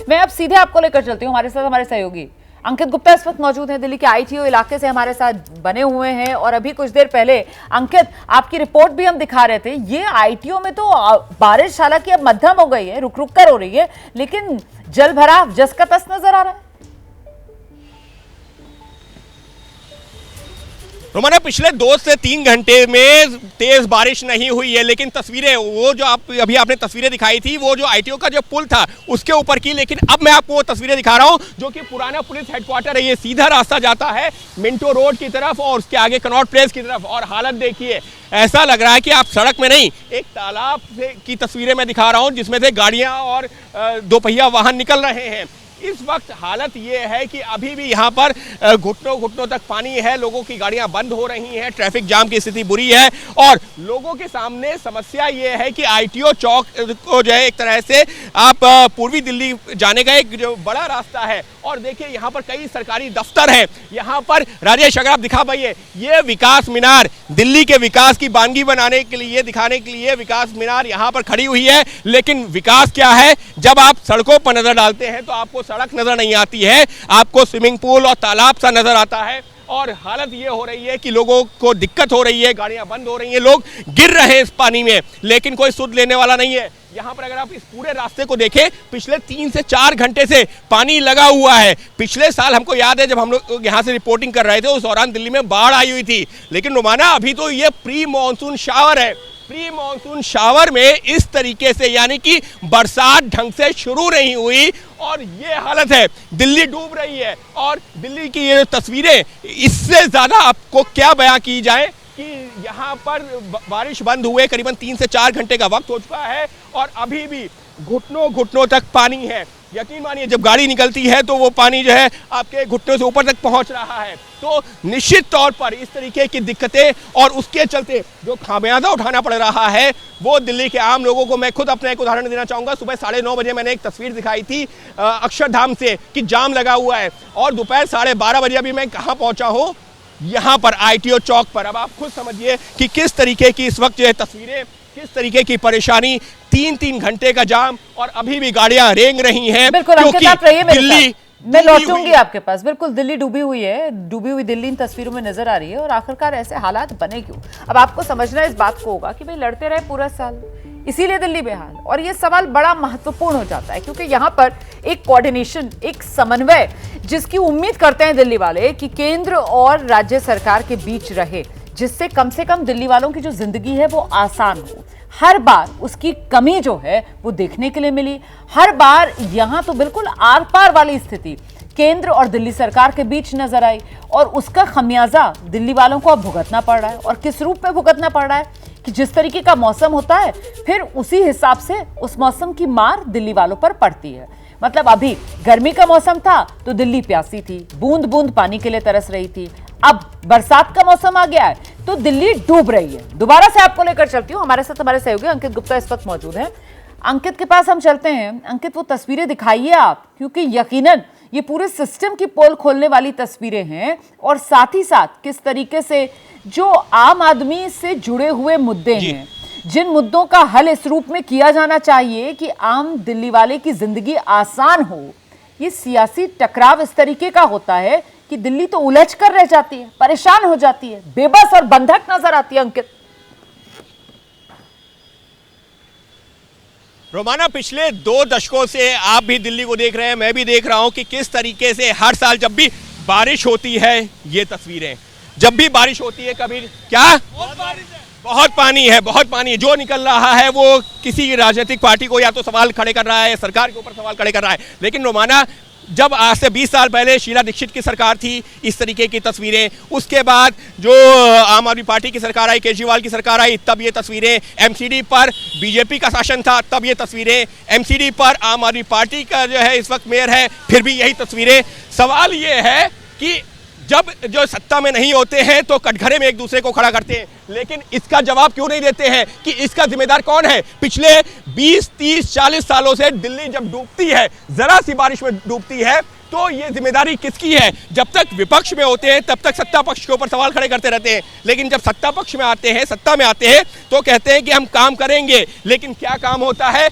मैं अब सीधे आपको लेकर चलती हूँ, हमारे साथ हमारे सहयोगी अंकित गुप्ता इस वक्त मौजूद हैं, दिल्ली के आईटीओ इलाके से हमारे साथ बने हुए हैं। और अभी कुछ देर पहले अंकित आपकी रिपोर्ट भी हम दिखा रहे थे, ये आईटीओ में तो बारिश हालांकि अब मध्यम हो गई है, रुक रुक कर हो रही है, लेकिन जल भराव जस का तस नजर आ रहा है। रोमाना पिछले 2 से 3 घंटे में तेज बारिश नहीं हुई है, लेकिन तस्वीरें वो जो अभी आपने तस्वीरें दिखाई थी वो जो आईटीओ का जो पुल था उसके ऊपर की, लेकिन अब मैं आपको वो तस्वीरें दिखा रहा हूं जो कि पुराना पुलिस हेडक्वार्टर है। ये सीधा रास्ता जाता है मिंटो रोड की तरफ और उसके आगे कनॉट प्लेस की तरफ। और हालत देखिए, ऐसा लग रहा है कि आप सड़क में नहीं, एक तालाब से की तस्वीरें मैं दिखा रहा हूँ जिसमें से गाड़ियाँ और दोपहिया वाहन निकल रहे हैं। इस वक्त हालत ये है कि अभी भी यहाँ पर घुटनों घुटनों तक पानी है, लोगों की गाड़ियाँ बंद हो रही हैं, ट्रैफिक जाम की स्थिति बुरी है। और लोगों के सामने समस्या ये है कि आईटीओ चौक को जो है एक तरह से आप पूर्वी दिल्ली जाने का एक जो बड़ा रास्ता है, और देखिए यहाँ पर कई सरकारी दफ्तर हैं। यहाँ पर राजेश अगर आप दिखा पाइए, ये विकास मीनार दिल्ली के विकास की बानगी बनाने के लिए, दिखाने के लिए विकास मीनार यहाँ पर खड़ी हुई है। लेकिन विकास क्या है, जब आप सड़कों पर नजर डालते हैं तो आपको सड़क नजर नहीं आती है, आपको स्विमिंग पूल और तालाब सा नजर आता है। और हालत ये हो रही है कि लोगों को दिक्कत हो रही है, गाड़ियां बंद हो रही हैं, लोग गिर रहे हैं इस पानी में, लेकिन कोई सुध लेने वाला नहीं है। यहाँ पर अगर आप इस पूरे रास्ते को देखें, पिछले 3 से 4 घंटे से पानी लगा हुआ है। पिछले साल हमको याद है जब हम लोग यहाँ से रिपोर्टिंग कर रहे थे, उस दौरान दिल्ली में बाढ़ आई हुई थी। लेकिन रोमाना अभी तो ये प्री मानसून शावर है। प्री मानसून शावर में इस तरीके से, यानी कि बरसात ढंग से शुरू नहीं हुई और ये हालत है, दिल्ली डूब रही है। और दिल्ली की ये तस्वीरें, इससे ज्यादा आपको क्या बयां की जाए कि यहाँ पर बारिश बंद हुए करीबन 3 से 4 घंटे का वक्त हो चुका है और अभी भी घुटनों घुटनों तक पानी है। यकीन मानिए, जब गाड़ी निकलती है तो वो पानी जो है आपके घुटनों से ऊपर तक पहुंच रहा है। तो निश्चित तौर पर इस तरीके की दिक्कतें और उसके चलते जो खामियाजा उठाना पड़ रहा है वो दिल्ली के आम लोगों को, मैं खुद अपना एक उदाहरण देना चाहूँगा। सुबह 9:30 बजे मैंने एक तस्वीर दिखाई थी अक्षरधाम से कि जाम लगा हुआ है, और दोपहर 12:30 बजे अभी मैं कहाँ पहुँचा हूँ, यहाँ पर आईटीओ चौक पर। अब आप खुद समझिए कि किस तरीके की इस वक्त जो है तस्वीरें, किस तरीके की परेशानी, 3-3 घंटे का जाम और अभी भी गाड़ियां रेंग रही हैं। बिल्कुल अंकित, आप रहिए मेरे साथ, मैं लौटूंगी आपके पास। बिल्कुल दिल्ली डूबी हुई है, डूबी हुई दिल्ली इन तस्वीरों में नजर आ रही है। और आखिरकार ऐसे हालात बने क्यों? अब आपको समझना इस बात को होगा कि भाई लड़ते रहे पूरा साल, इसीलिए दिल्ली बेहाल। और ये सवाल बड़ा महत्वपूर्ण हो जाता है क्योंकि यहाँ पर एक कोऑर्डिनेशन, एक समन्वय जिसकी उम्मीद करते हैं दिल्ली वाले कि केंद्र और राज्य सरकार के बीच रहे, जिससे कम से कम दिल्ली वालों की जो जिंदगी है वो आसान हो। हर बार उसकी कमी जो है वो देखने के लिए मिली। हर बार यहाँ तो बिल्कुल आर पार वाली स्थिति केंद्र और दिल्ली सरकार के बीच नजर आई, और उसका खमियाजा दिल्ली वालों को अब भुगतना पड़ रहा है। और किस रूप में भुगतना पड़ रहा है कि जिस तरीके का मौसम होता है फिर उसी हिसाब से उस मौसम की मार दिल्ली वालों पर पड़ती है। मतलब अभी गर्मी का मौसम था तो दिल्ली प्यासी थी, बूंद बूंद पानी के लिए तरस रही थी। अब बरसात का मौसम आ गया है तो दिल्ली डूब रही है। दोबारा से आपको लेकर चलती हूँ, हमारे साथ हमारे सहयोगी अंकित गुप्ता इस वक्त मौजूद हैं। अंकित के पास हम चलते हैं। अंकित, वो तस्वीरें दिखाइए आप, क्योंकि यकीनन ये पूरे सिस्टम की पोल खोलने वाली तस्वीरें हैं। और साथ ही साथ किस तरीके से जो आम आदमी से जुड़े हुए मुद्दे हैं, जिन मुद्दों का हल इस रूप में किया जाना चाहिए कि आम दिल्ली वाले की जिंदगी आसान हो, ये सियासी टकराव इस तरीके का होता है कि दिल्ली तो उलझ कर रह जाती है, परेशान हो जाती है, बेबस और बंधक नजर आती है। अंकित, रोमाना पिछले 2 दशकों से आप भी दिल्ली को देख रहे हैं, मैं भी देख रहा हूं कि किस तरीके से हर साल जब भी बारिश होती है, ये तस्वीरें, जब भी बारिश होती है, कभी क्या बहुत पानी है, बहुत पानी जो निकल रहा है वो किसी राजनीतिक पार्टी को या तो सवाल खड़े कर रहा है, सरकार के ऊपर सवाल खड़े कर रहा है। लेकिन रोमाना, जब आज से 20 साल पहले शीला दीक्षित की सरकार थी, इस तरीके की तस्वीरें, उसके बाद जो आम आदमी पार्टी की सरकार आई, केजरीवाल की सरकार आई, तब ये तस्वीरें, एमसीडी पर बीजेपी का शासन था तब ये तस्वीरें, एमसीडी पर आम आदमी पार्टी का जो है इस वक्त मेयर है, फिर भी यही तस्वीरें। सवाल ये है कि जब जो सत्ता में नहीं होते हैं तो कटघरे में एक दूसरे को खड़ा करते हैं, लेकिन इसका जवाब क्यों नहीं देते हैं कि इसका जिम्मेदार कौन है? पिछले 20, 30, 40 सालों से दिल्ली जब डूबती है, जरा सी बारिश में डूबती है, तो ये जिम्मेदारी किसकी है? जब तक विपक्ष में होते हैं तब तक सत्ता पक्ष के ऊपर सवाल खड़े करते रहते हैं, लेकिन जब सत्ता पक्ष में आते हैं, सत्ता में आते हैं, तो कहते हैं कि हम काम करेंगे। लेकिन क्या काम होता है?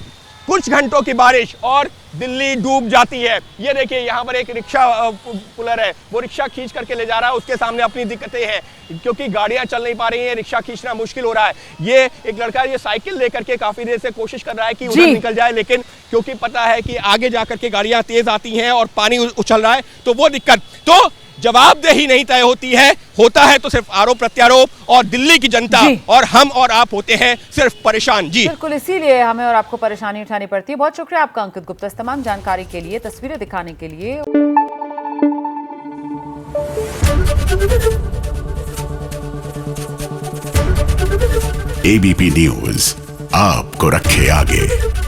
कुछ घंटों की बारिश और दिल्ली डूब जाती है। ये देखिए यहाँ पर एक रिक्शा पुलर है, वो रिक्शा खींच करके ले जा रहा है, उसके सामने अपनी दिक्कतें हैं क्योंकि गाड़ियां चल नहीं पा रही हैं, रिक्शा खींचना मुश्किल हो रहा है। ये एक लड़का ये साइकिल लेकर के काफी देर से कोशिश कर रहा है कि उधर निकल जाए, लेकिन क्योंकि पता है कि आगे जाकर के गाड़ियां तेज आती हैं और पानी उछल रहा है, तो वो दिक्कत। तो जवाबदेही नहीं तय होती है, होता है तो सिर्फ आरोप प्रत्यारोप, और दिल्ली की जनता और हम और आप होते हैं सिर्फ परेशान। जी बिल्कुल, इसीलिए हमें और आपको परेशानी उठानी पड़ती है। बहुत शुक्रिया आपका अंकित गुप्ता, इस तमाम जानकारी के लिए, तस्वीरें दिखाने के लिए। एबीपी न्यूज आपको रखे आगे।